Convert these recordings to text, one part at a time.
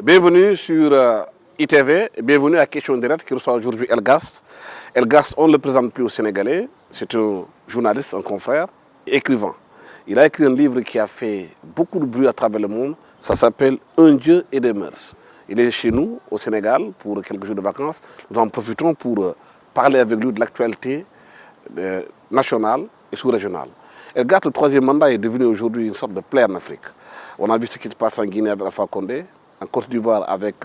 Bienvenue sur ITV, bienvenue à Question Directe qui reçoit aujourd'hui Elgas. Elgas, on ne le présente plus aux Sénégalais, c'est un journaliste, un confrère, écrivain. Il a écrit un livre qui a fait beaucoup de bruit à travers le monde, ça s'appelle Un Dieu et des mœurs. Il est chez nous, au Sénégal, pour quelques jours de vacances. Nous en profitons pour parler avec lui de l'actualité nationale et sous-régionale. Elgas, le troisième mandat est devenu aujourd'hui une sorte de plaie en Afrique. On a vu ce qui se passe en Guinée avec Alpha Condé, en Côte d'Ivoire avec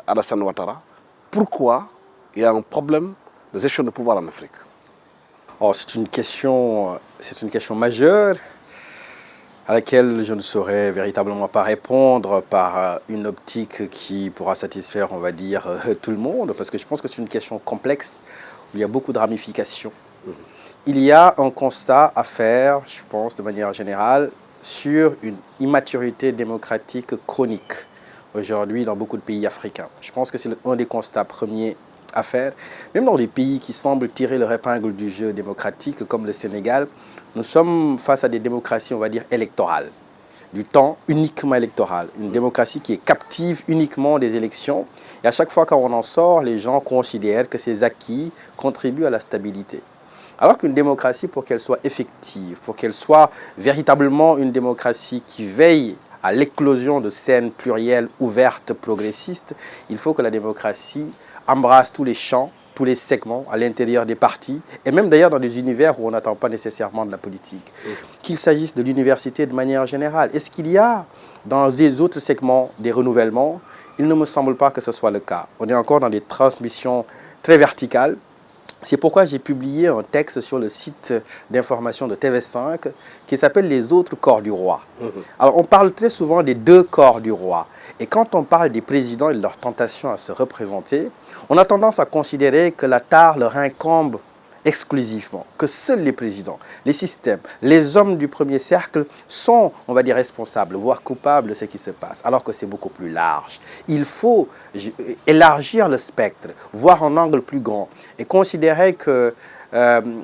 Alassane Ouattara. Pourquoi il y a un problème de gestion de pouvoir en Afrique? C'est une question majeure à laquelle je ne saurais véritablement pas répondre par une optique qui pourra satisfaire, on va dire, tout le monde, parce que je pense que c'est une question complexe où il y a beaucoup de ramifications. Il y a un constat à faire, je pense, de manière générale, sur une immaturité démocratique chronique aujourd'hui dans beaucoup de pays africains. Je pense que c'est un des constats premiers à faire. Même dans des pays qui semblent tirer leur épingle du jeu démocratique, comme le Sénégal, nous sommes face à des démocraties, on va dire, électorales, du temps uniquement électoral, une démocratie qui est captive uniquement des élections. Et à chaque fois qu'on en sort, les gens considèrent que ces acquis contribuent à la stabilité. Alors qu'une démocratie, pour qu'elle soit effective, pour qu'elle soit véritablement une démocratie qui veille à l'éclosion de scènes plurielles, ouvertes, progressistes, il faut que la démocratie embrasse tous les champs, tous les segments à l'intérieur des partis, et même d'ailleurs dans des univers où on n'attend pas nécessairement de la politique. Qu'il s'agisse de l'université de manière générale. Est-ce qu'il y a dans les autres segments des renouvellements? Il ne me semble pas que ce soit le cas. On est encore dans des transmissions très verticales. C'est pourquoi j'ai publié un texte sur le site d'information de TV5 qui s'appelle « Les autres corps du roi ». Alors, on parle très souvent des deux corps du roi. Et quand on parle des présidents et de leur tentation à se représenter, on a tendance à considérer que la tare leur incombe exclusivement, que seuls les présidents, les systèmes, les hommes du premier cercle sont, on va dire, responsables, voire coupables de ce qui se passe, alors que c'est beaucoup plus large. Il faut élargir le spectre, voir un angle plus grand et considérer que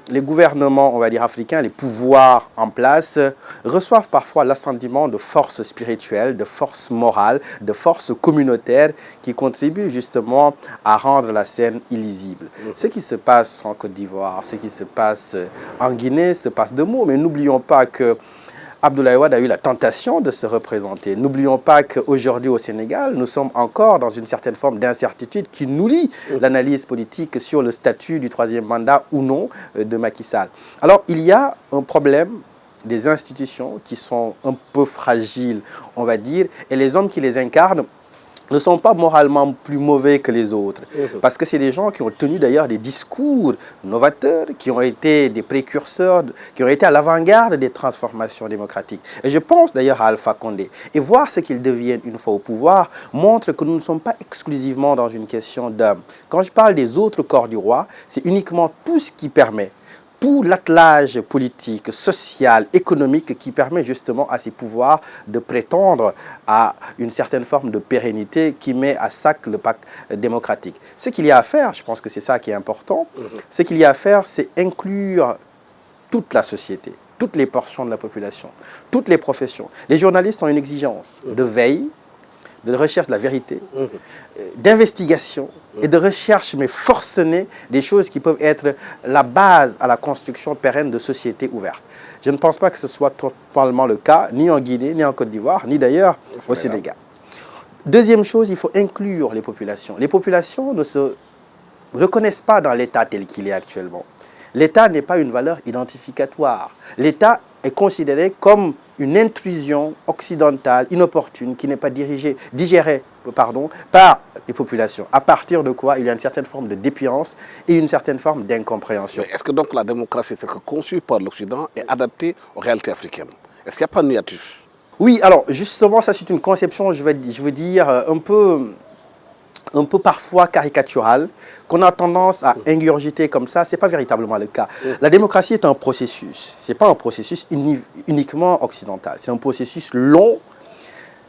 les gouvernements, on va dire, africains, les pouvoirs en place, reçoivent parfois l'assentiment de forces spirituelles, de forces morales, de forces communautaires qui contribuent justement à rendre la scène illisible. Ce qui se passe en Côte d'Ivoire, ce qui se passe en Guinée, se passe de mots, mais n'oublions pas que Abdoulaye Wade a eu la tentation de se représenter. N'oublions pas qu'aujourd'hui au Sénégal, nous sommes encore dans une certaine forme d'incertitude qui nourrit l'analyse politique sur le statut du troisième mandat ou non de Macky Sall. Alors, il y a un problème des institutions qui sont un peu fragiles, on va dire, et les hommes qui les incarnent ne sont pas moralement plus mauvais que les autres. Parce que c'est des gens qui ont tenu d'ailleurs des discours novateurs, qui ont été des précurseurs, qui ont été à l'avant-garde des transformations démocratiques. Et je pense d'ailleurs à Alpha Condé. Et voir ce qu'ils deviennent une fois au pouvoir montre que nous ne sommes pas exclusivement dans une question d'hommes. Quand je parle des autres corps du roi, c'est uniquement tout ce qui permet, tout l'attelage politique, social, économique qui permet justement à ces pouvoirs de prétendre à une certaine forme de pérennité qui met à sac le pacte démocratique. Ce qu'il y a à faire, je pense que c'est ça qui est important, ce qu'il y a à faire, c'est inclure toute la société, toutes les portions de la population, toutes les professions. Les journalistes ont une exigence de veille, de recherche de la vérité, d'investigation et de recherche, mais forcenée, des choses qui peuvent être la base à la construction pérenne de sociétés ouvertes. Je ne pense pas que ce soit totalement le cas, ni en Guinée, ni en Côte d'Ivoire, ni d'ailleurs au Sénégal. Deuxième chose, il faut inclure les populations. Les populations ne se reconnaissent pas dans l'État tel qu'il est actuellement. L'État n'est pas une valeur identificatoire. L'État est considéré comme une intrusion occidentale, inopportune, qui n'est pas digérée par les populations. À partir de quoi il y a une certaine forme de défiance et une certaine forme d'incompréhension. Est-ce que donc la démocratie, c'est conçue par l'Occident et adaptée aux réalités africaines? Est-ce qu'il n'y a pas de hiatus? Oui, alors justement, ça c'est une conception, je veux dire, un peu un peu parfois caricatural, qu'on a tendance à ingurgiter comme ça, ce n'est pas véritablement le cas. La démocratie est un processus, ce n'est pas un processus uniquement occidental, c'est un processus long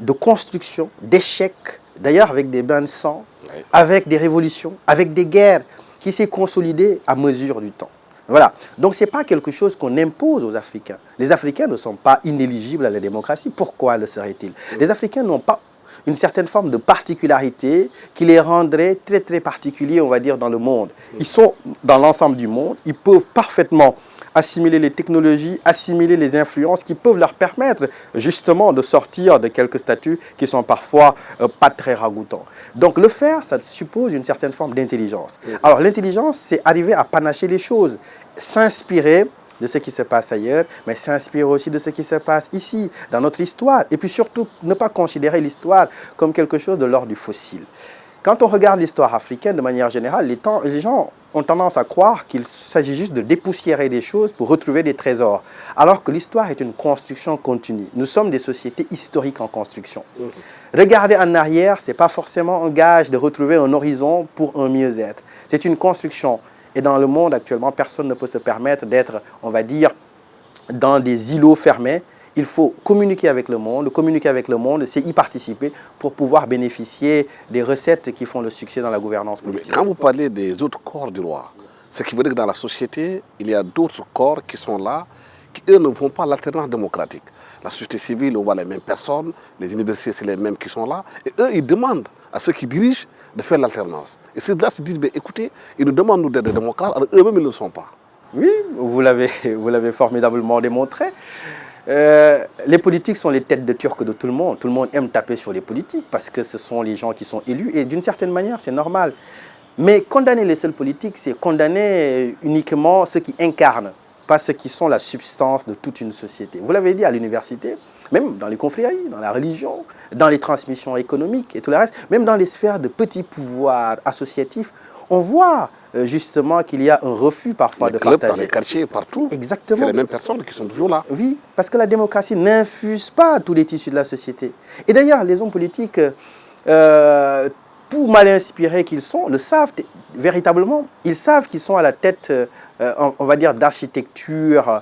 de construction, d'échecs, d'ailleurs avec des bains de sang, avec des révolutions, avec des guerres, qui s'est consolidé à mesure du temps. Voilà. Donc, ce n'est pas quelque chose qu'on impose aux Africains. Les Africains ne sont pas inéligibles à la démocratie. Pourquoi le seraient-ils? Les Africains n'ont pas une certaine forme de particularité qui les rendrait très, très particuliers, on va dire, dans le monde. Ils sont dans l'ensemble du monde. Ils peuvent parfaitement assimiler les technologies, assimiler les influences qui peuvent leur permettre justement de sortir de quelques statuts qui sont parfois pas très ragoûtants. Donc le faire, ça suppose une certaine forme d'intelligence. Alors l'intelligence, c'est arriver à panacher les choses, s'inspirer de ce qui se passe ailleurs, mais s'inspirer aussi de ce qui se passe ici, dans notre histoire. Et puis surtout, ne pas considérer l'histoire comme quelque chose de l'ordre du fossile. Quand on regarde l'histoire africaine de manière générale, les gens ont tendance à croire qu'il s'agit juste de dépoussiérer des choses pour retrouver des trésors, alors que l'histoire est une construction continue. Nous sommes des sociétés historiques en construction. Regarder en arrière, ce n'est pas forcément un gage de retrouver un horizon pour un mieux-être. C'est une construction. Et dans le monde actuellement, personne ne peut se permettre d'être, on va dire, dans des îlots fermés. Il faut communiquer avec le monde, c'est y participer pour pouvoir bénéficier des recettes qui font le succès dans la gouvernance politique. Mais quand vous parlez des autres corps du roi, ce qui veut dire que dans la société, il y a d'autres corps qui sont là, qui eux ne font pas l'alternance démocratique. La société civile, on voit les mêmes personnes, les universités, c'est les mêmes qui sont là, et eux, ils demandent à ceux qui dirigent de faire l'alternance. Et ceux-là se disent, écoutez, ils nous demandent nous d'être des démocrates, alors eux-mêmes, ils ne le sont pas. Oui, vous l'avez formidablement démontré. Les politiques sont les têtes de turc de tout le monde. Tout le monde aime taper sur les politiques parce que ce sont les gens qui sont élus et d'une certaine manière, c'est normal. Mais condamner les seuls politiques, c'est condamner uniquement ceux qui incarnent, pas ceux qui sont la substance de toute une société. Vous l'avez dit à l'université, même dans les confréries, dans la religion, dans les transmissions économiques et tout le reste, même dans les sphères de petits pouvoirs associatifs, on voit justement qu'il y a un refus parfois de partager. Dans les quartiers, partout. Exactement. C'est les mêmes personnes qui sont toujours là. Oui, parce que la démocratie n'infuse pas tous les tissus de la société. Et d'ailleurs, les hommes politiques, tout mal inspirés qu'ils sont, le savent véritablement. Ils savent qu'ils sont à la tête, on va dire, d'architecture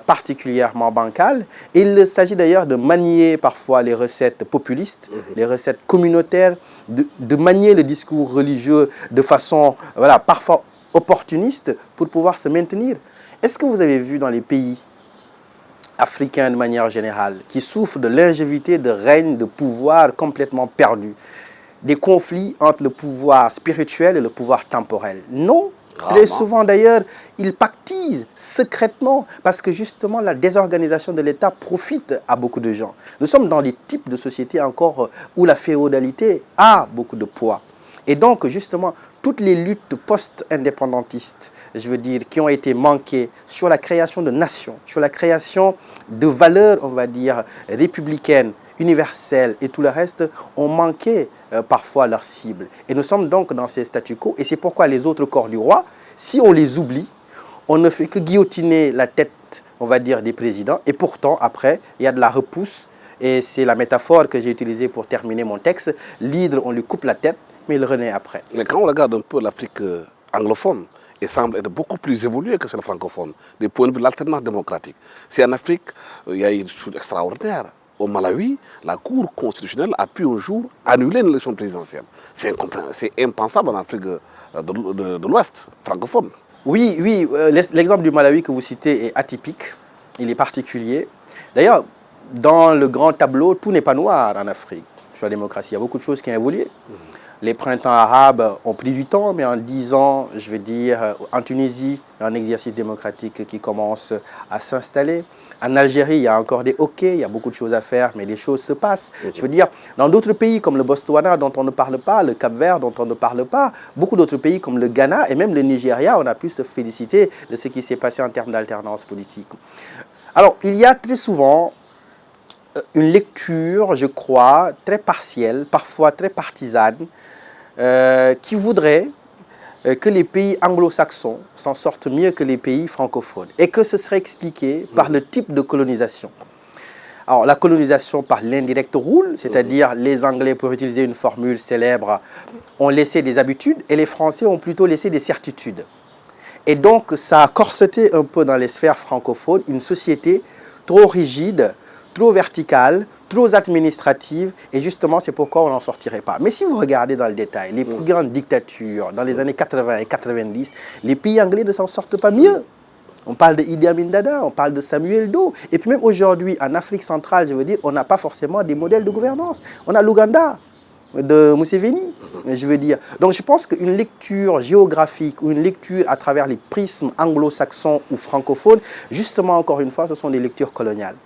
particulièrement bancale. Et il s'agit d'ailleurs de manier parfois les recettes populistes, les recettes communautaires, de manier le discours religieux de façon, voilà, parfois opportuniste pour pouvoir se maintenir. Est-ce que vous avez vu dans les pays africains de manière générale qui souffrent de l'ingénuité de règne de pouvoir complètement perdu, des conflits entre le pouvoir spirituel et le pouvoir temporel? Non. Très souvent d'ailleurs, ils pactisent secrètement parce que justement la désorganisation de l'État profite à beaucoup de gens. Nous sommes dans des types de sociétés encore où la féodalité a beaucoup de poids. Et donc justement, toutes les luttes post-indépendantistes, je veux dire, qui ont été manquées sur la création de nations, sur la création de valeurs, on va dire, républicaines, universelles et tout le reste, ont manqué parfois leur cible. Et nous sommes donc dans ces statu quo. Et c'est pourquoi les autres corps du roi, si on les oublie, on ne fait que guillotiner la tête, on va dire, des présidents. Et pourtant, après, il y a de la repousse. Et c'est la métaphore que j'ai utilisée pour terminer mon texte. L'hydre, on lui coupe la tête, mais il renaît après. Mais quand on regarde un peu l'Afrique anglophone, elle semble être beaucoup plus évoluée que celle francophone, du point de vue de l'alternance démocratique. C'est en Afrique, il y a une chose extraordinaire. Au Malawi, la Cour constitutionnelle a pu un jour annuler une élection présidentielle. C'est impensable en Afrique de l'Ouest, francophone. Oui, l'exemple du Malawi que vous citez est atypique, il est particulier. D'ailleurs, dans le grand tableau, tout n'est pas noir en Afrique sur la démocratie. Il y a beaucoup de choses qui ont évolué. Les printemps arabes ont pris du temps, mais en 10 ans, je veux dire, en Tunisie, un exercice démocratique qui commence à s'installer. En Algérie, il y a encore des hoquets, il y a beaucoup de choses à faire, mais les choses se passent. Je veux dire, dans d'autres pays comme le Botswana, dont on ne parle pas, le Cap-Vert, dont on ne parle pas, beaucoup d'autres pays comme le Ghana et même le Nigeria, on a pu se féliciter de ce qui s'est passé en termes d'alternance politique. Alors, il y a très souvent une lecture, je crois, très partielle, parfois très partisane, qui voudrait que les pays anglo-saxons s'en sortent mieux que les pays francophones et que ce serait expliqué par le type de colonisation. Alors, la colonisation par l'indirect rule, c'est-à-dire les Anglais, pour utiliser une formule célèbre, ont laissé des habitudes et les Français ont plutôt laissé des certitudes. Et donc, ça a corseté un peu dans les sphères francophones une société trop rigide, trop verticale, trop administrative, et justement, c'est pourquoi on n'en sortirait pas. Mais si vous regardez dans le détail, les plus grandes dictatures dans les années 80 et 90, les pays anglais ne s'en sortent pas mieux. On parle de Idi Amin Dada, on parle de Samuel Doe. Et puis même aujourd'hui, en Afrique centrale, je veux dire, on n'a pas forcément des modèles de gouvernance. On a l'Ouganda de Museveni, je veux dire. Donc je pense qu'une lecture géographique ou une lecture à travers les prismes anglo-saxons ou francophones, justement, encore une fois, ce sont des lectures coloniales.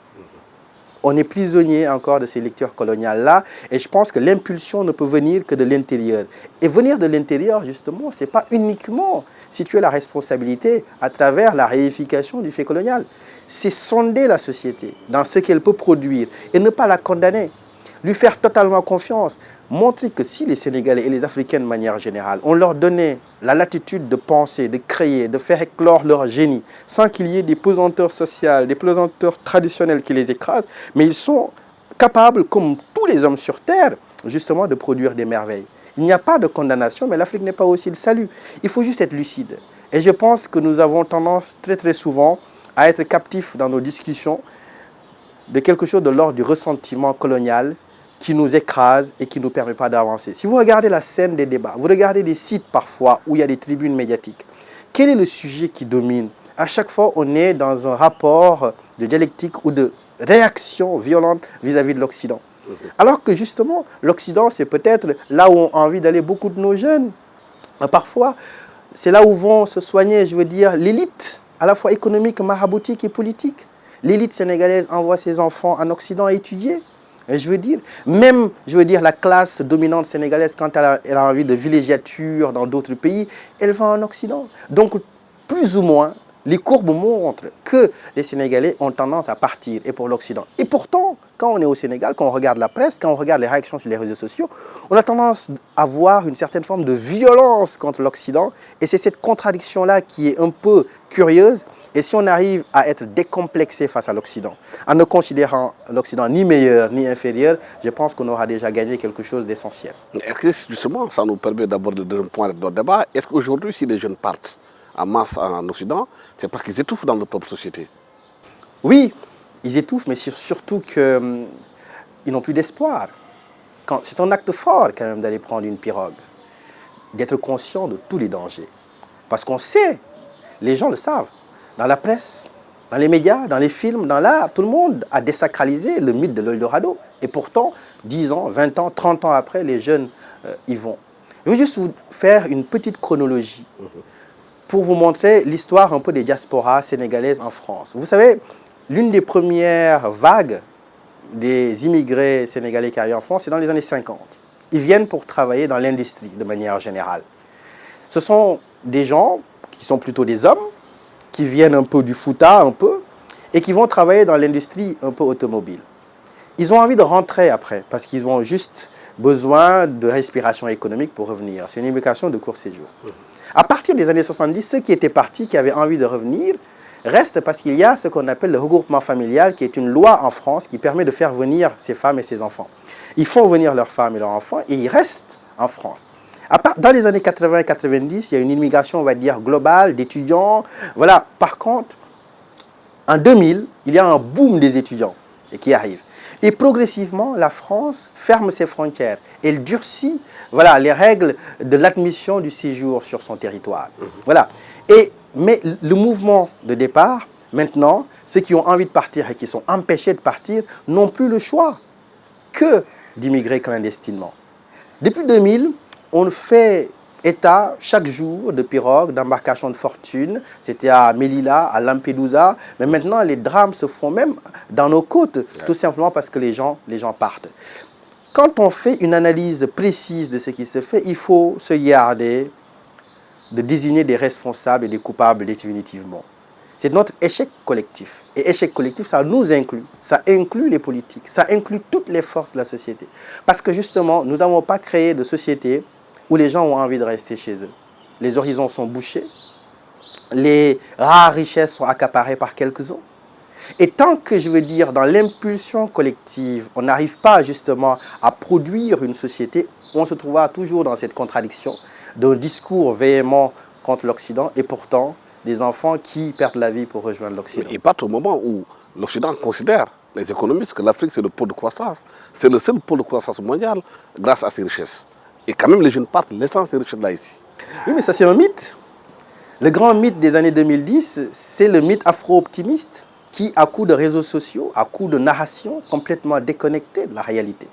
On est prisonnier encore de ces lectures coloniales-là, et je pense que l'impulsion ne peut venir que de l'intérieur. Et venir de l'intérieur, justement, ce n'est pas uniquement situer la responsabilité à travers la réification du fait colonial. C'est sonder la société dans ce qu'elle peut produire et ne pas la condamner. Lui faire totalement confiance, montrer que si les Sénégalais et les Africains de manière générale, on leur donnait la latitude de penser, de créer, de faire éclore leur génie, sans qu'il y ait des pesanteurs sociales, des pesanteurs traditionnels qui les écrasent, mais ils sont capables, comme tous les hommes sur Terre, justement de produire des merveilles. Il n'y a pas de condamnation, mais l'Afrique n'est pas aussi le salut. Il faut juste être lucide. Et je pense que nous avons tendance très très souvent à être captifs dans nos discussions de quelque chose de l'ordre du ressentiment colonial qui nous écrase et qui ne nous permet pas d'avancer. Si vous regardez la scène des débats, vous regardez des sites parfois où il y a des tribunes médiatiques, quel est le sujet qui domine? À chaque fois, on est dans un rapport de dialectique ou de réaction violente vis-à-vis de l'Occident. Alors que justement, l'Occident, c'est peut-être là où ont envie d'aller beaucoup de nos jeunes. Parfois, c'est là où vont se soigner, je veux dire, l'élite, à la fois économique, maraboutique et politique. L'élite sénégalaise envoie ses enfants en Occident à étudier. Et je veux dire, même, la classe dominante sénégalaise, quand elle a envie de villégiature dans d'autres pays, elle va en Occident. Donc, plus ou moins, les courbes montrent que les Sénégalais ont tendance à partir et pour l'Occident. Et pourtant, quand on est au Sénégal, quand on regarde la presse, quand on regarde les réactions sur les réseaux sociaux, on a tendance à voir une certaine forme de violence contre l'Occident. Et c'est cette contradiction-là qui est un peu curieuse. Et si on arrive à être décomplexé face à l'Occident, en ne considérant l'Occident ni meilleur ni inférieur, je pense qu'on aura déjà gagné quelque chose d'essentiel. Est-ce que justement, ça nous permet d'aborder un point de notre débat? Est-ce qu'aujourd'hui, si les jeunes partent en masse en Occident, c'est parce qu'ils étouffent dans leur propre société? Oui, ils étouffent, mais surtout qu'ils n'ont plus d'espoir. C'est un acte fort quand même d'aller prendre une pirogue, d'être conscient de tous les dangers. Parce qu'on sait, les gens le savent, dans la presse, dans les médias, dans les films, dans l'art, tout le monde a désacralisé le mythe de l'Eldorado. Et pourtant, 10 ans, 20 ans, 30 ans après, les jeunes y vont. Je vais juste vous faire une petite chronologie pour vous montrer l'histoire un peu des diasporas sénégalaises en France. Vous savez, l'une des premières vagues des immigrés sénégalais qui arrivent en France, c'est dans les années 50. Ils viennent pour travailler dans l'industrie de manière générale. Ce sont des gens qui sont plutôt des hommes, qui viennent un peu du Fouta, et qui vont travailler dans l'industrie un peu automobile. Ils ont envie de rentrer après, parce qu'ils ont juste besoin de respiration économique pour revenir. C'est une immigration de court séjour. À partir des années 70, ceux qui étaient partis, qui avaient envie de revenir, restent parce qu'il y a ce qu'on appelle le regroupement familial, qui est une loi en France qui permet de faire venir ces femmes et ces enfants. Ils font venir leurs femmes et leurs enfants, et ils restent en France. Dans les années 80-90, il y a une immigration, on va dire, globale d'étudiants. Voilà. Par contre, en 2000, il y a un boom des étudiants qui arrive. Et progressivement, la France ferme ses frontières. Elle durcit les règles de l'admission du séjour sur son territoire. Voilà. Mais le mouvement de départ, maintenant, ceux qui ont envie de partir et qui sont empêchés de partir, n'ont plus le choix que d'immigrer clandestinement. Depuis 2000, on fait état chaque jour de pirogues, d'embarcations de fortune. C'était à Melilla, à Lampedusa. Mais maintenant, les drames se font même dans nos côtes, tout simplement parce que les gens partent. Quand on fait une analyse précise de ce qui se fait, il faut se garder de désigner des responsables et des coupables définitivement. C'est notre échec collectif. Et échec collectif, ça nous inclut. Ça inclut les politiques. Ça inclut toutes les forces de la société. Parce que justement, nous n'avons pas créé de société où les gens ont envie de rester chez eux. Les horizons sont bouchés. Les rares richesses sont accaparées par quelques-uns. Et tant que, je veux dire, dans l'impulsion collective, on n'arrive pas justement à produire une société, on se trouvera toujours dans cette contradiction d'un discours véhément contre l'Occident et pourtant des enfants qui perdent la vie pour rejoindre l'Occident. Il part au moment où l'Occident considère, les économistes, que l'Afrique c'est le pôle de croissance. C'est le seul pôle de croissance mondial grâce à ses richesses. Et quand même les jeunes partent laissant ces richesses là ici. Oui, mais ça c'est un mythe. Le grand mythe des années 2010, c'est le mythe afro-optimiste qui, à coup de réseaux sociaux, à coup de narration complètement déconnectée de la réalité,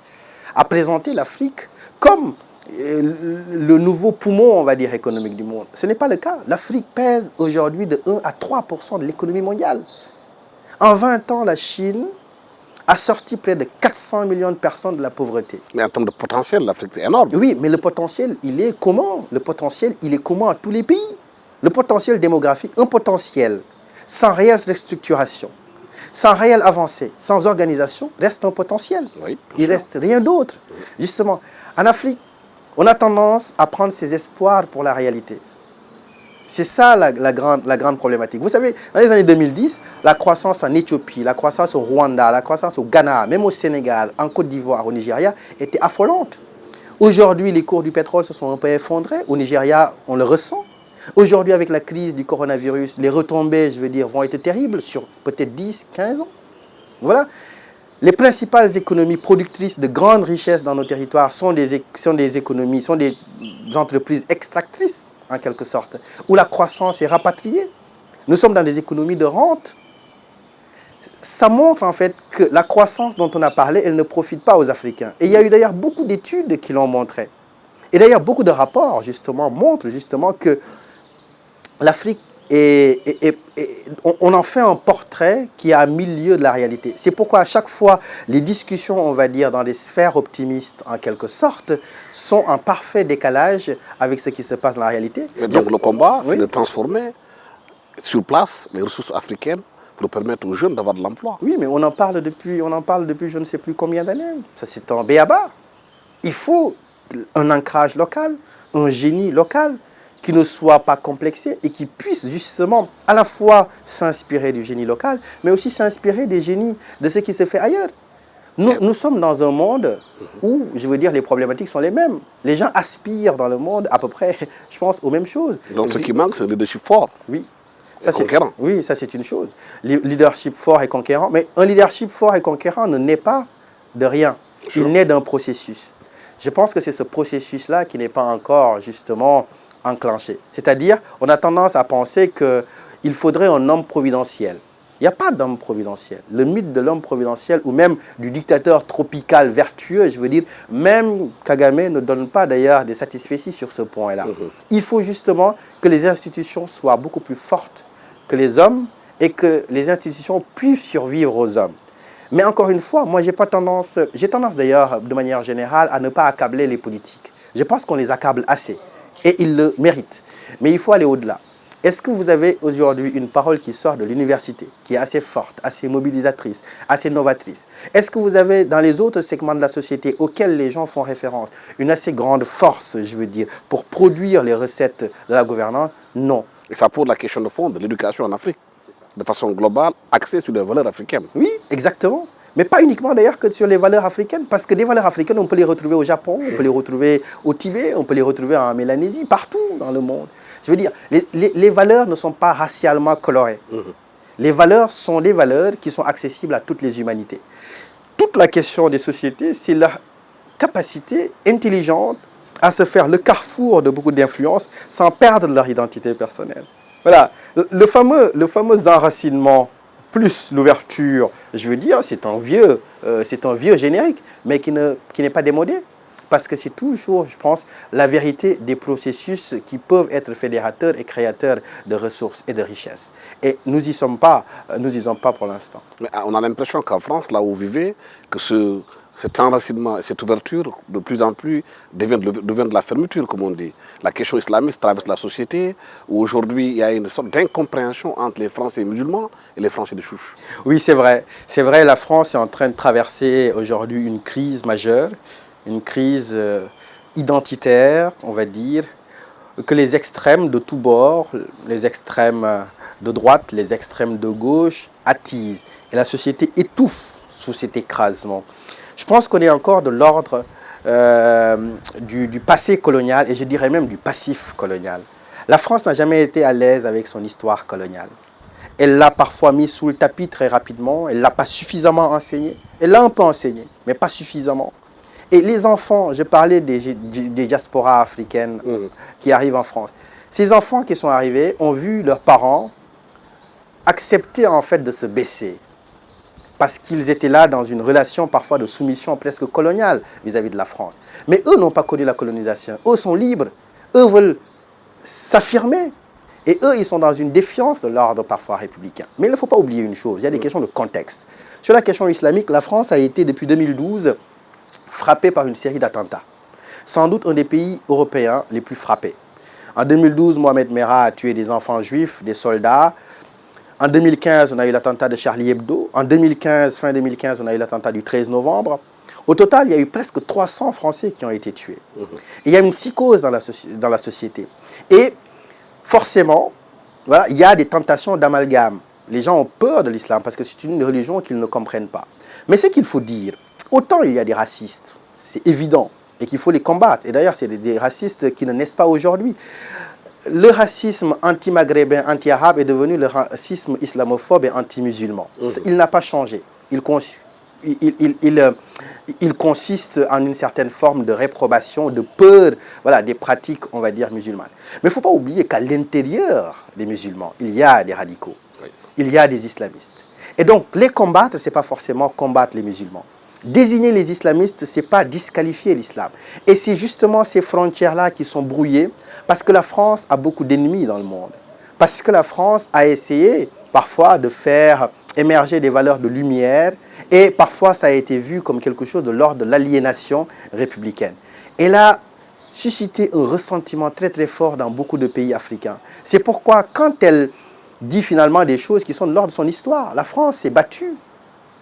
a présenté l'Afrique comme le nouveau poumon, on va dire, économique du monde. Ce n'est pas le cas. L'Afrique pèse aujourd'hui de 1 à 3% de l'économie mondiale. En 20 ans, la Chine a sorti près de 400 millions de personnes de la pauvreté. Mais en termes de potentiel, l'Afrique c'est énorme. Oui, mais le potentiel, il est commun. Le potentiel, il est commun à tous les pays. Le potentiel démographique, un potentiel sans réelle restructuration, sans réelle avancée, sans organisation, reste un potentiel. Oui, il ne reste rien d'autre. Justement, en Afrique, on a tendance à prendre ses espoirs pour la réalité. C'est ça la grande problématique. Vous savez, dans les années 2010, la croissance en Éthiopie, la croissance au Rwanda, la croissance au Ghana, même au Sénégal, en Côte d'Ivoire, au Nigeria, était affolante. Aujourd'hui, les cours du pétrole se sont un peu effondrés. Au Nigeria, on le ressent. Aujourd'hui, avec la crise du coronavirus, les retombées, je veux dire, vont être terribles sur peut-être 10, 15 ans. Voilà. Les principales économies productrices de grandes richesses dans nos territoires sont des économies, sont des entreprises extractrices, en quelque sorte, où la croissance est rapatriée. Nous sommes dans des économies de rente. Ça montre en fait que la croissance dont on a parlé, elle ne profite pas aux Africains. Et il y a eu d'ailleurs beaucoup d'études qui l'ont montré. Et d'ailleurs, beaucoup de rapports, justement, montrent justement que l'Afrique on en fait un portrait qui est à 1000 lieues de la réalité. C'est pourquoi à chaque fois, les discussions, on va dire, dans les sphères optimistes, en quelque sorte, sont en parfait décalage avec ce qui se passe dans la réalité. Et donc le combat, Oui. c'est de transformer sur place les ressources africaines pour permettre aux jeunes d'avoir de l'emploi. Oui, mais on en parle depuis je ne sais plus combien d'années. Ça, c'est un b.a.-ba. Il faut un ancrage local, un génie local, qui ne soit pas complexé et qui puisse justement à la fois s'inspirer du génie local, mais aussi s'inspirer des génies de ce qui se fait ailleurs. Nous sommes dans un monde où, je veux dire, les problématiques sont les mêmes. Les gens aspirent dans le monde à peu près, je pense, aux mêmes choses. Donc ce qui manque, c'est le leadership fort. Oui. Ça, conquérant. Oui, ça c'est une chose. Leadership fort et conquérant. Mais un leadership fort et conquérant ne naît pas de rien. Il naît d'un processus. Je pense que c'est ce processus-là qui n'est pas encore justement enclenché. C'est-à-dire, on a tendance à penser qu'il faudrait un homme providentiel. Il n'y a pas d'homme providentiel. Le mythe de l'homme providentiel ou même du dictateur tropical vertueux, je veux dire, même Kagame ne donne pas d'ailleurs des satisfecits sur ce point-là. Il faut justement que les institutions soient beaucoup plus fortes que les hommes et que les institutions puissent survivre aux hommes. Mais encore une fois, moi j'ai tendance d'ailleurs de manière générale à ne pas accabler les politiques. Je pense qu'on les accable assez et ils le méritent. Mais il faut aller au-delà. Est-ce que vous avez aujourd'hui une parole qui sort de l'université, qui est assez forte, assez mobilisatrice, assez novatrice? Est-ce que vous avez dans les autres segments de la société auxquels les gens font référence une assez grande force, je veux dire, pour produire les recettes de la gouvernance? Non. Et ça pose la question de fond de l'éducation en Afrique, de façon globale, axée sur les valeurs africaines. Oui, exactement. Mais pas uniquement d'ailleurs que sur les valeurs africaines, parce que des valeurs africaines, on peut les retrouver au Japon, on peut les retrouver au Tibet, on peut les retrouver en Mélanésie, partout dans le monde. Je veux dire, les valeurs ne sont pas racialement colorées. Les valeurs sont des valeurs qui sont accessibles à toutes les humanités. Toute la question des sociétés, c'est leur capacité intelligente à se faire le carrefour de beaucoup d'influences sans perdre leur identité personnelle. Voilà, le fameux enracinement plus l'ouverture, je veux dire, c'est un vieux générique, mais qui n'est pas démodé. Parce que c'est toujours, je pense, la vérité des processus qui peuvent être fédérateurs et créateurs de ressources et de richesses. Et nous n'y sommes pas pour l'instant. Mais on a l'impression qu'en France, là où vous vivez, que cet enracinement et cette ouverture, de plus en plus, devient de la fermeture, comme on dit. La question islamiste traverse la société, où aujourd'hui, il y a une sorte d'incompréhension entre les Français musulmans et les Français de chouche. Oui, c'est vrai. C'est vrai, la France est en train de traverser aujourd'hui une crise majeure, une crise identitaire, on va dire, que les extrêmes de tous bords, les extrêmes de droite, les extrêmes de gauche, attise et la société étouffe sous cet écrasement. Je pense qu'on est encore de l'ordre du passé colonial et je dirais même du passif colonial. La France n'a jamais été à l'aise avec son histoire coloniale. Elle l'a parfois mis sous le tapis très rapidement, elle ne l'a pas suffisamment enseigné. Elle l'a un peu enseigné, mais pas suffisamment. Et les enfants, je parlais des diasporas africaines qui arrivent en France. Ces enfants qui sont arrivés ont vu leurs parents accepter en fait de se baisser. Parce qu'ils étaient là dans une relation parfois de soumission presque coloniale vis-à-vis de la France. Mais eux n'ont pas connu la colonisation. Eux sont libres. Eux veulent s'affirmer. Et eux, ils sont dans une défiance de l'ordre parfois républicain. Mais il ne faut pas oublier une chose, il y a des questions de contexte. Sur la question islamique, la France a été depuis 2012 frappée par une série d'attentats. Sans doute un des pays européens les plus frappés. En 2012, Mohamed Merah a tué des enfants juifs, des soldats. En 2015, on a eu l'attentat de Charlie Hebdo. En 2015, fin 2015, on a eu l'attentat du 13 novembre. Au total, il y a eu presque 300 Français qui ont été tués. Et il y a une psychose dans la société. Et forcément, voilà, il y a des tentations d'amalgame. Les gens ont peur de l'islam parce que c'est une religion qu'ils ne comprennent pas. Mais ce qu'il faut dire, autant il y a des racistes, c'est évident, et qu'il faut les combattre. Et d'ailleurs, c'est des racistes qui ne naissent pas aujourd'hui. Le racisme anti-maghrébin, anti-arabe est devenu le racisme islamophobe et anti-musulman. Il n'a pas changé. Il consiste en une certaine forme de réprobation, de peur, voilà, des pratiques, on va dire, musulmanes. Mais il ne faut pas oublier qu'à l'intérieur des musulmans, il y a des radicaux, il y a des islamistes. Et donc, les combattre, ce n'est pas forcément combattre les musulmans. Désigner les islamistes, ce n'est pas disqualifier l'islam. Et c'est justement ces frontières-là qui sont brouillées parce que la France a beaucoup d'ennemis dans le monde. Parce que la France a essayé parfois de faire émerger des valeurs de lumière et parfois ça a été vu comme quelque chose de l'ordre de l'aliénation républicaine. Elle a suscité un ressentiment très très fort dans beaucoup de pays africains. C'est pourquoi quand elle dit finalement des choses qui sont de l'ordre de son histoire, la France s'est battue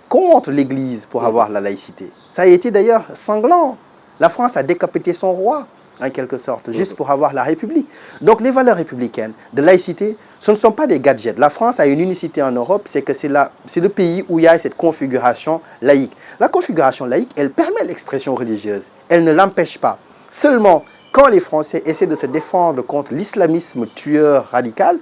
contre l'Église pour avoir la laïcité. Ça a été d'ailleurs sanglant. La France a décapité son roi, en quelque sorte, juste pour avoir la République. Donc les valeurs républicaines de laïcité, ce ne sont pas des gadgets. La France a une unicité en Europe, c'est que c'est le pays où il y a cette configuration laïque. La configuration laïque, elle permet l'expression religieuse. Elle ne l'empêche pas. Seulement, quand les Français essaient de se défendre contre l'islamisme tueur radical,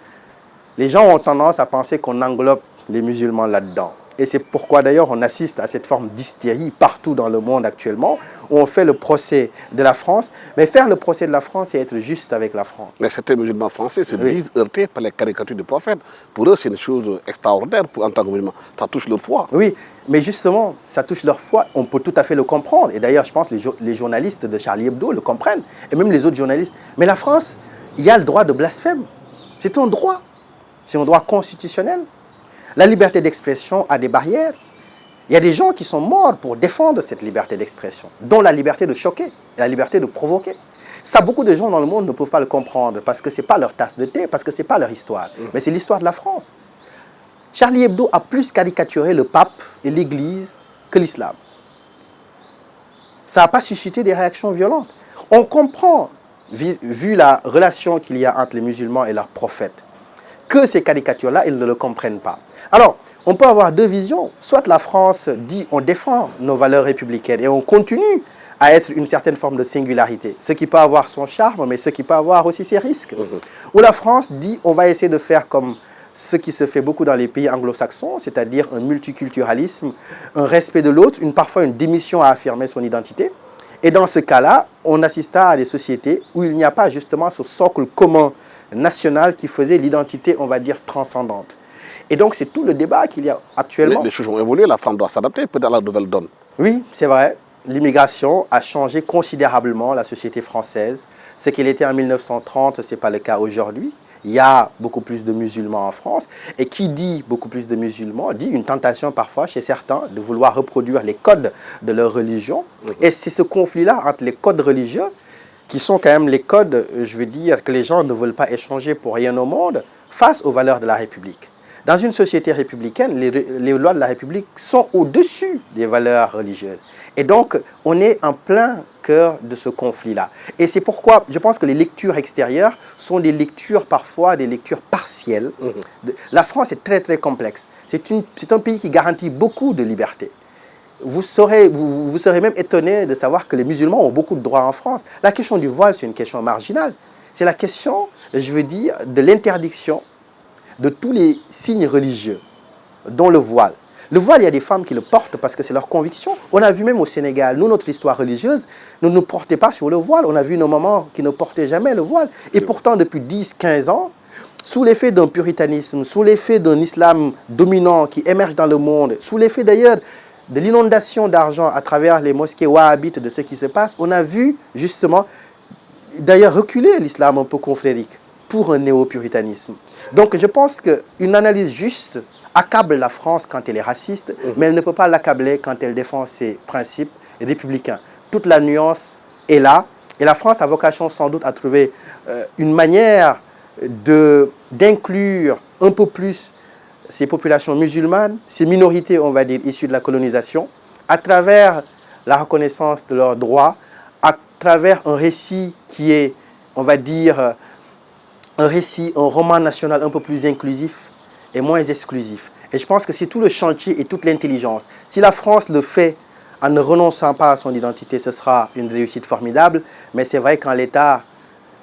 les gens ont tendance à penser qu'on englobe les musulmans là-dedans. Et c'est pourquoi d'ailleurs on assiste à cette forme d'hystérie partout dans le monde actuellement, où on fait le procès de la France. Mais faire le procès de la France, c'est être juste avec la France. Mais certains musulmans français se disent heurtés par les caricatures du prophète. Pour eux, c'est une chose extraordinaire en tant que musulmans. Ça touche leur foi. Oui, mais justement, ça touche leur foi. On peut tout à fait le comprendre. Et d'ailleurs, je pense que les journalistes de Charlie Hebdo le comprennent. Et même les autres journalistes. Mais la France, il y a le droit de blasphème. C'est un droit. C'est un droit constitutionnel. La liberté d'expression a des barrières. Il y a des gens qui sont morts pour défendre cette liberté d'expression, dont la liberté de choquer, la liberté de provoquer. Ça, beaucoup de gens dans le monde ne peuvent pas le comprendre parce que ce n'est pas leur tasse de thé, parce que ce n'est pas leur histoire. Mais c'est l'histoire de la France. Charlie Hebdo a plus caricaturé le pape et l'Église que l'islam. Ça n'a pas suscité des réactions violentes. On comprend, vu la relation qu'il y a entre les musulmans et leurs prophètes, que ces caricatures-là, ils ne le comprennent pas. Alors, on peut avoir deux visions. Soit la France dit on défend nos valeurs républicaines et on continue à être une certaine forme de singularité, ce qui peut avoir son charme, mais ce qui peut avoir aussi ses risques. Ou la France dit on va essayer de faire comme ce qui se fait beaucoup dans les pays anglo-saxons, c'est-à-dire un multiculturalisme, un respect de l'autre, parfois une démission à affirmer son identité. Et dans ce cas-là, on assista à des sociétés où il n'y a pas justement ce socle commun national qui faisait l'identité, on va dire, transcendante. Et donc, c'est tout le débat qu'il y a actuellement. Les choses ont évolué, la femme doit s'adapter peut-être à la nouvelle donne. Oui, c'est vrai. L'immigration a changé considérablement la société française. Ce qu'il était en 1930, ce n'est pas le cas aujourd'hui. Il y a beaucoup plus de musulmans en France. Et qui dit beaucoup plus de musulmans, dit une tentation parfois chez certains de vouloir reproduire les codes de leur religion. Et c'est ce conflit-là entre les codes religieux qui sont quand même les codes, je veux dire, que les gens ne veulent pas échanger pour rien au monde, face aux valeurs de la République. Dans une société républicaine, les lois de la République sont au-dessus des valeurs religieuses. Et donc, on est en plein cœur de ce conflit-là. Et c'est pourquoi je pense que les lectures extérieures sont des lectures, parfois des lectures partielles. La France est très, très complexe. C'est un pays qui garantit beaucoup de liberté. Vous serez même étonné de savoir que les musulmans ont beaucoup de droits en France. La question du voile, c'est une question marginale. C'est la question, je veux dire, de l'interdiction de tous les signes religieux, dont le voile. Le voile, il y a des femmes qui le portent parce que c'est leur conviction. On a vu même au Sénégal, nous, notre histoire religieuse, nous ne nous portait pas sur le voile. On a vu nos mamans qui ne portaient jamais le voile. Et pourtant, depuis 10-15 ans, sous l'effet d'un puritanisme, sous l'effet d'un islam dominant qui émerge dans le monde, sous l'effet d'ailleurs de l'inondation d'argent à travers les mosquées wahhabites de ce qui se passe, on a vu justement d'ailleurs reculer l'islam un peu confrérique pour un néo-puritanisme. Donc je pense qu'une analyse juste accable la France quand elle est raciste, mais elle ne peut pas l'accabler quand elle défend ses principes républicains. Toute la nuance est là, et la France a vocation sans doute à trouver une manière d'inclure un peu plus ces populations musulmanes, ces minorités, on va dire, issues de la colonisation, à travers la reconnaissance de leurs droits, à travers un récit qui est, on va dire, un roman national un peu plus inclusif et moins exclusif. Et je pense que c'est tout le chantier et toute l'intelligence. Si la France le fait en ne renonçant pas à son identité, ce sera une réussite formidable. Mais c'est vrai qu'en l'état,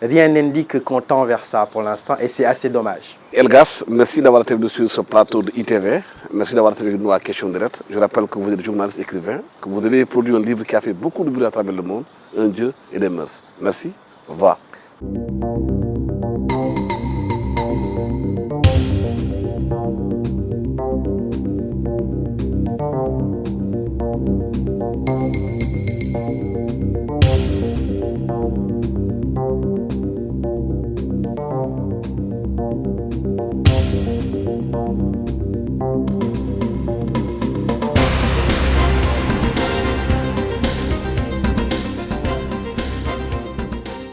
rien n'indique qu'on tend vers ça pour l'instant et c'est assez dommage. Elgas, merci d'avoir été venu sur ce plateau de ITV. Merci d'avoir été avec nous à Question Directe. Je rappelle que vous êtes journaliste écrivain, que vous avez produit un livre qui a fait beaucoup de bruit à travers le monde, Un Dieu et des mœurs. Merci. Au revoir.